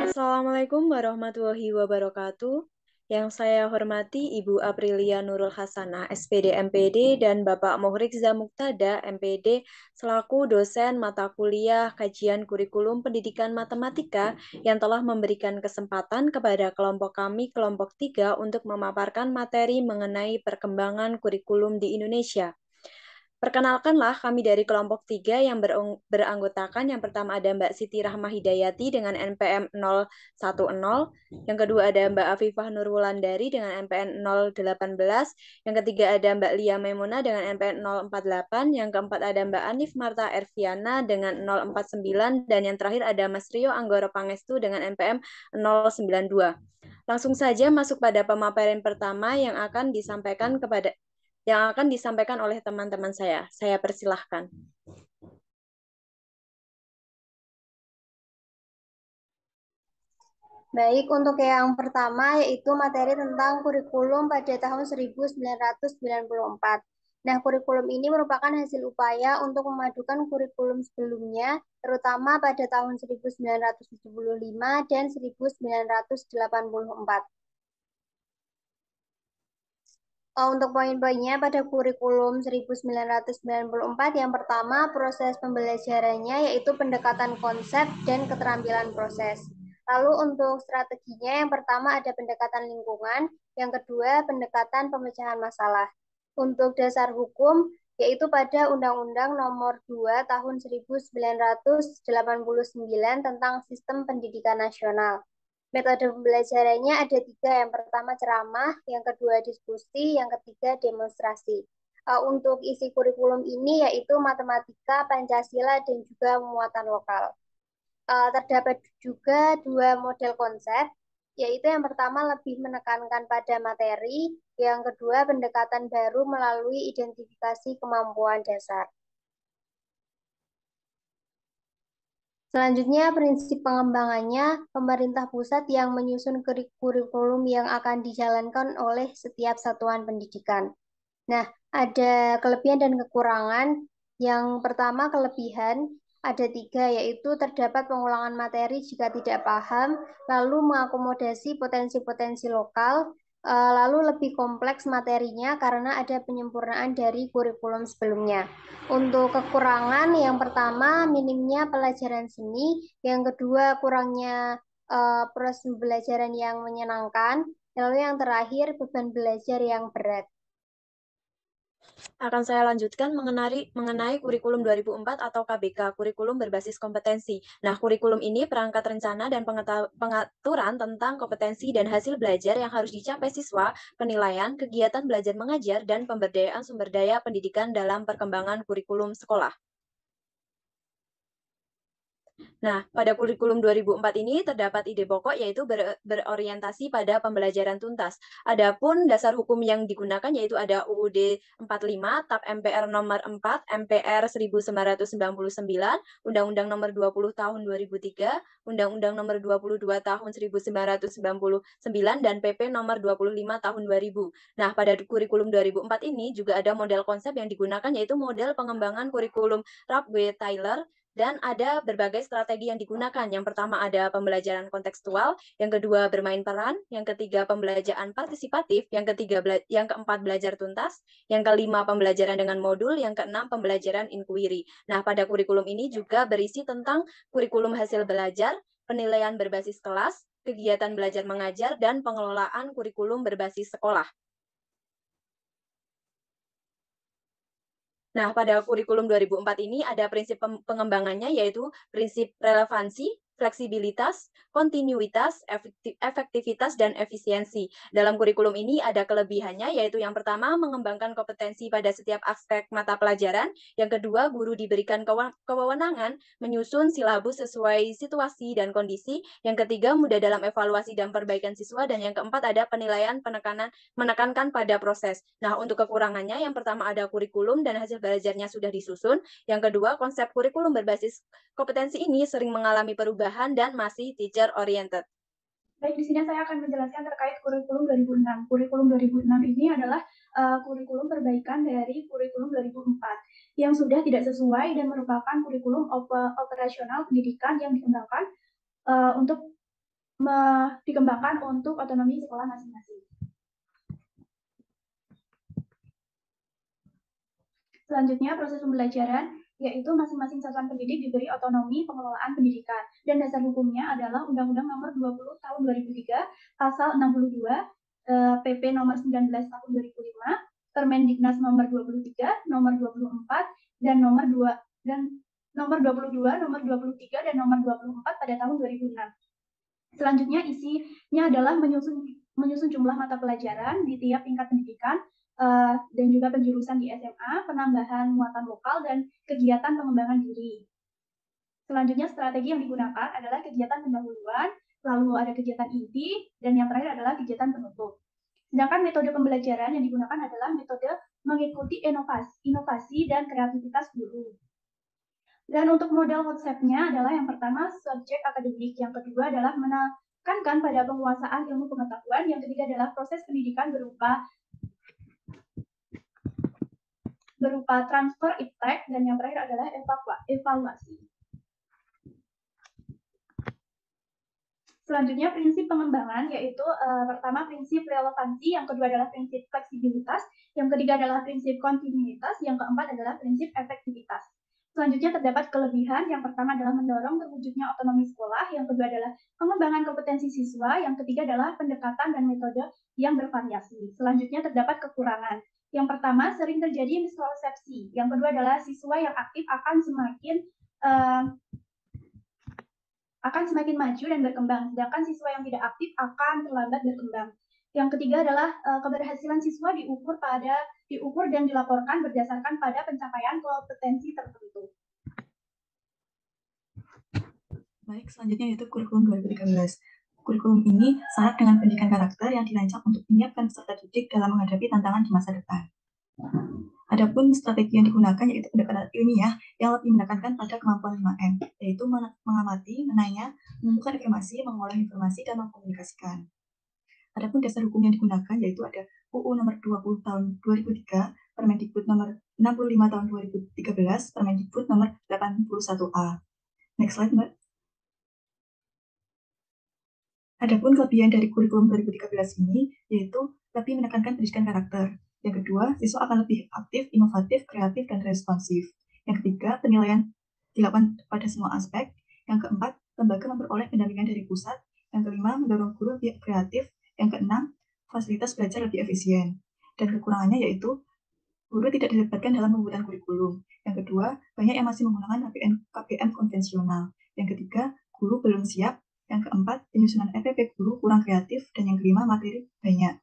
Assalamualaikum warahmatullahi wabarakatuh. Yang saya hormati Ibu Aprilia Nurul Hasanah, SPD MPD, dan Bapak Muhriza Muktada, MPD, selaku dosen mata kuliah kajian kurikulum pendidikan matematika yang telah memberikan kesempatan kepada kelompok kami, kelompok 3, untuk memaparkan materi mengenai perkembangan kurikulum di Indonesia. Perkenalkanlah kami dari kelompok 3 yang beranggotakan. Yang pertama ada Mbak Siti Rahma Hidayati dengan NPM 010. Yang kedua ada Mbak Afifah Nurwulandari dengan NPM 018. Yang ketiga ada Mbak Lia Memuna dengan NPM 048. Yang keempat ada Mbak Anif Marta Erviana dengan 049. Dan yang terakhir ada Mas Rio Anggoro Pangestu dengan NPM 092. Langsung saja masuk pada pemaparan pertama yang akan disampaikan oleh teman-teman saya. Saya persilahkan. Baik, untuk yang pertama yaitu materi tentang kurikulum pada tahun 1994. Nah, kurikulum ini merupakan hasil upaya untuk memadukan kurikulum sebelumnya, terutama pada tahun 1975 dan 1984. Untuk poin-poinnya pada kurikulum 1994, yang pertama proses pembelajarannya yaitu pendekatan konsep dan keterampilan proses. Lalu untuk strateginya, yang pertama ada pendekatan lingkungan, yang kedua pendekatan pemecahan masalah. Untuk dasar hukum, yaitu pada Undang-Undang Nomor 2 Tahun 1989 tentang Sistem Pendidikan Nasional. Metode pembelajarannya ada 3. Yang pertama ceramah, yang kedua diskusi, yang ketiga demonstrasi. Untuk isi kurikulum ini yaitu matematika, Pancasila, dan juga muatan lokal. Terdapat juga 2 model konsep, yaitu yang pertama lebih menekankan pada materi, yang kedua pendekatan baru melalui identifikasi kemampuan dasar. Selanjutnya, prinsip pengembangannya, pemerintah pusat yang menyusun kurikulum yang akan dijalankan oleh setiap satuan pendidikan. Nah, ada kelebihan dan kekurangan. Yang pertama, kelebihan ada 3, yaitu terdapat pengulangan materi jika tidak paham, lalu mengakomodasi potensi-potensi lokal, lalu lebih kompleks materinya karena ada penyempurnaan dari kurikulum sebelumnya. Untuk kekurangan, yang pertama minimnya pelajaran seni, yang kedua kurangnya proses pembelajaran yang menyenangkan, lalu yang terakhir beban belajar yang berat. Akan saya lanjutkan mengenai kurikulum 2004 atau KBK, kurikulum berbasis kompetensi. Nah, kurikulum ini perangkat rencana dan pengaturan tentang kompetensi dan hasil belajar yang harus dicapai siswa, penilaian, kegiatan belajar mengajar, dan pemberdayaan sumber daya pendidikan dalam perkembangan kurikulum sekolah. Nah, pada kurikulum 2004 ini terdapat ide pokok yaitu berorientasi pada pembelajaran tuntas. Adapun dasar hukum yang digunakan yaitu ada UUD 45, TAP MPR nomor 4, MPR 1999, Undang-Undang nomor 20 tahun 2003, Undang-Undang nomor 22 tahun 1999, dan PP nomor 25 tahun 2000. Nah, pada kurikulum 2004 ini juga ada model konsep yang digunakan yaitu model pengembangan kurikulum Ralph-W-Tyler, dan ada berbagai strategi yang digunakan. Yang pertama ada pembelajaran kontekstual, yang kedua bermain peran, yang ketiga pembelajaran partisipatif, yang keempat belajar tuntas, yang kelima pembelajaran dengan modul, yang keenam pembelajaran inquiry. Nah, pada kurikulum ini juga berisi tentang kurikulum hasil belajar, penilaian berbasis kelas, kegiatan belajar mengajar, dan pengelolaan kurikulum berbasis sekolah. Nah, pada kurikulum 2004 ini ada prinsip pengembangannya yaitu prinsip relevansi, fleksibilitas, kontinuitas, efektivitas, dan efisiensi. Dalam kurikulum ini ada kelebihannya yaitu yang pertama mengembangkan kompetensi pada setiap aspek mata pelajaran, yang kedua guru diberikan kewenangan menyusun silabus sesuai situasi dan kondisi, yang ketiga mudah dalam evaluasi dan perbaikan siswa, dan yang keempat ada penilaian menekankan pada proses. Nah, untuk kekurangannya yang pertama ada kurikulum dan hasil belajarnya sudah disusun, yang kedua konsep kurikulum berbasis kompetensi ini sering mengalami perubahan dan masih teacher oriented. Baik, di sini saya akan menjelaskan terkait kurikulum 2006. Kurikulum 2006 ini adalah kurikulum perbaikan dari kurikulum 2004 yang sudah tidak sesuai dan merupakan kurikulum operasional pendidikan yang dikembangkan untuk dikembangkan untuk otonomi sekolah masing-masing. Selanjutnya, proses pembelajaran, yaitu masing-masing satuan pendidik diberi otonomi pengelolaan pendidikan. Dan dasar hukumnya adalah Undang-Undang Nomor 20 Tahun 2003, Pasal 62, PP Nomor 19 Tahun 2005, Permendiknas Nomor 23, Nomor 24, dan Nomor 2 dan Nomor 22, Nomor 23, dan Nomor 24 pada tahun 2006. Selanjutnya, isinya adalah menyusun jumlah mata pelajaran di tiap tingkat pendidikan, dan juga penjurusan di SMA, penambahan muatan lokal, dan kegiatan pengembangan diri. Selanjutnya, strategi yang digunakan adalah kegiatan pendahuluan, lalu ada kegiatan inti, dan yang terakhir adalah kegiatan penutup. Sedangkan metode pembelajaran yang digunakan adalah metode mengikuti inovasi dan kreativitas guru. Dan untuk model konsepnya adalah yang pertama subjek akademik, yang kedua adalah menekankan pada penguasaan ilmu pengetahuan, yang ketiga adalah proses pendidikan berupa transfer iptek, dan yang terakhir adalah evaluasi. Selanjutnya prinsip pengembangan, yaitu pertama prinsip relevansi, yang kedua adalah prinsip fleksibilitas, yang ketiga adalah prinsip kontinuitas, yang keempat adalah prinsip efektivitas. Selanjutnya terdapat kelebihan, yang pertama adalah mendorong terwujudnya otonomi sekolah, yang kedua adalah pengembangan kompetensi siswa, yang ketiga adalah pendekatan dan metode yang bervariasi. Selanjutnya terdapat kekurangan. Yang pertama, sering terjadi miskonsepsi. Yang kedua adalah siswa yang aktif akan semakin maju dan berkembang, sedangkan siswa yang tidak aktif akan terlambat berkembang. Yang ketiga adalah keberhasilan siswa diukur dan dilaporkan berdasarkan pada pencapaian kompetensi tertentu. Baik, selanjutnya yaitu kurikulum 2013. Kurikulum ini syarat dengan pendidikan karakter yang dirancang untuk menyiapkan peserta didik dalam menghadapi tantangan di masa depan. Adapun strategi yang digunakan yaitu pendekatan ilmiah yang lebih menekankan pada kemampuan 5M, yaitu mengamati, menanya, mengumpulkan informasi, mengolah informasi, dan mengkomunikasikan. Adapun dasar hukum yang digunakan yaitu ada UU Nomor 20 Tahun 2003, Permendikbud Nomor 65 Tahun 2013, Permendikbud Nomor 81A. Next slide, Mbak. Adapun kelebihan dari kurikulum 2013 ini yaitu lebih menekankan pendidikan karakter. Yang kedua, siswa akan lebih aktif, inovatif, kreatif, dan responsif. Yang ketiga, penilaian dilakukan pada semua aspek. Yang keempat, lembaga memperoleh pendampingan dari pusat. Yang kelima, mendorong guru lebih kreatif. Yang keenam, fasilitas belajar lebih efisien. Dan kekurangannya yaitu guru tidak dilibatkan dalam pembuatan kurikulum. Yang kedua, banyak yang masih menggunakan KPM konvensional. Yang ketiga, guru belum siap. Yang keempat, penyusunan FPP guru kurang kreatif. Dan yang kelima, materi banyak.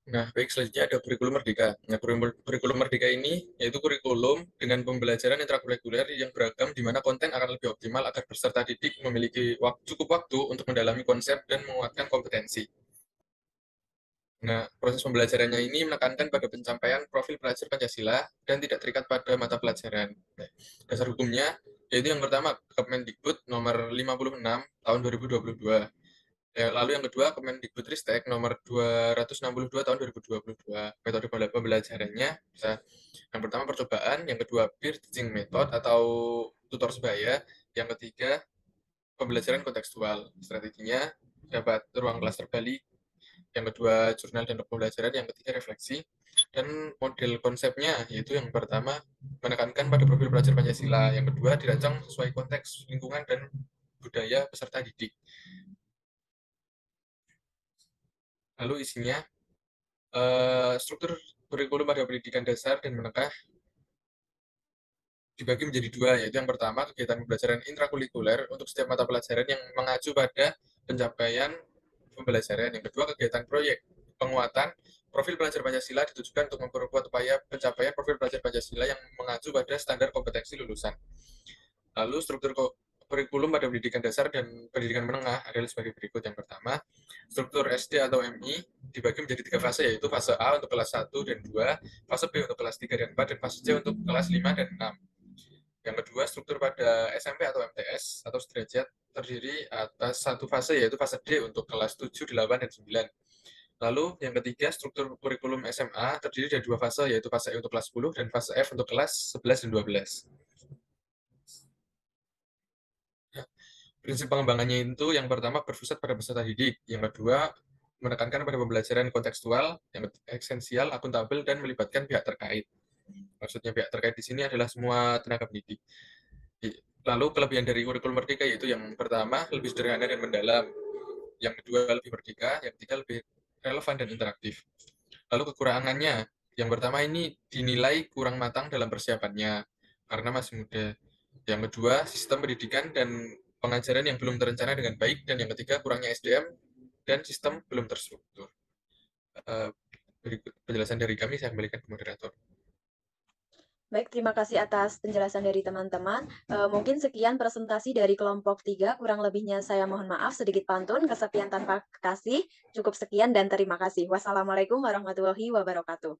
Nah, baik, selanjutnya ada kurikulum merdeka. Nah, kurikulum merdeka ini yaitu kurikulum dengan pembelajaran intrakurikuler yang beragam di mana konten akan lebih optimal agar peserta didik memiliki cukup waktu untuk mendalami konsep dan menguatkan kompetensi. Nah, proses pembelajarannya ini menekankan pada pencapaian profil pelajar Pancasila dan tidak terikat pada mata pelajaran. Nah, dasar hukumnya yaitu yang pertama Kemendikbud Nomor 56 Tahun 2022. Lalu yang kedua Kemendikbudristek Nomor 262 Tahun 2022. Metode pembelajarannya bisa yang pertama percobaan, yang kedua peer teaching method atau tutor sebaya, yang ketiga pembelajaran kontekstual. Strateginya dapat ruang kelas terbalik, yang kedua jurnal dan pembelajaran, yang ketiga refleksi, dan model konsepnya yaitu yang pertama menekankan pada profil pelajar Pancasila, yang kedua dirancang sesuai konteks lingkungan dan budaya peserta didik. Lalu isinya struktur kurikulum pada pendidikan dasar dan menengah dibagi menjadi dua, yaitu yang pertama kegiatan pembelajaran intrakurikuler untuk setiap mata pelajaran yang mengacu pada pencapaian pembelajaran. Yang kedua kegiatan proyek penguatan profil pelajar Pancasila ditujukan untuk memperkuat upaya pencapaian profil pelajar Pancasila yang mengacu pada standar kompetensi lulusan. Lalu struktur kurikulum pada pendidikan dasar dan pendidikan menengah adalah sebagai berikut. Yang pertama, struktur SD atau MI dibagi menjadi 3 fase, yaitu fase A untuk kelas 1 dan 2, fase B untuk kelas 3 dan 4, dan fase C untuk kelas 5 dan 6. Yang kedua, struktur pada SMP atau MTS atau sederajat terdiri atas satu fase, yaitu fase D untuk kelas 7, 8, dan 9. Lalu yang ketiga, struktur kurikulum SMA terdiri dari 2 fase, yaitu fase E untuk kelas 10 dan fase F untuk kelas 11 dan 12. Prinsip pengembangannya itu yang pertama berpusat pada peserta didik, yang kedua menekankan pada pembelajaran kontekstual, yang esensial, akuntabel, dan melibatkan pihak terkait. Maksudnya pihak terkait di sini adalah semua tenaga pendidik. Lalu kelebihan dari kurikulum merdeka yaitu yang pertama lebih sederhana dan mendalam, yang kedua lebih merdeka, yang ketiga lebih relevan dan interaktif. Lalu kekurangannya, yang pertama ini dinilai kurang matang dalam persiapannya karena masih muda. Yang kedua, sistem pendidikan dan pengajaran yang belum terencana dengan baik, dan yang ketiga kurangnya SDM dan sistem belum terstruktur. Berikut penjelasan dari kami, saya kembalikan ke moderator. Baik, terima kasih atas penjelasan dari teman-teman. Mungkin sekian presentasi dari kelompok 3, kurang lebihnya saya mohon maaf, sedikit pantun, kesepian tanpa kasih. Cukup sekian dan terima kasih. Wassalamualaikum warahmatullahi wabarakatuh.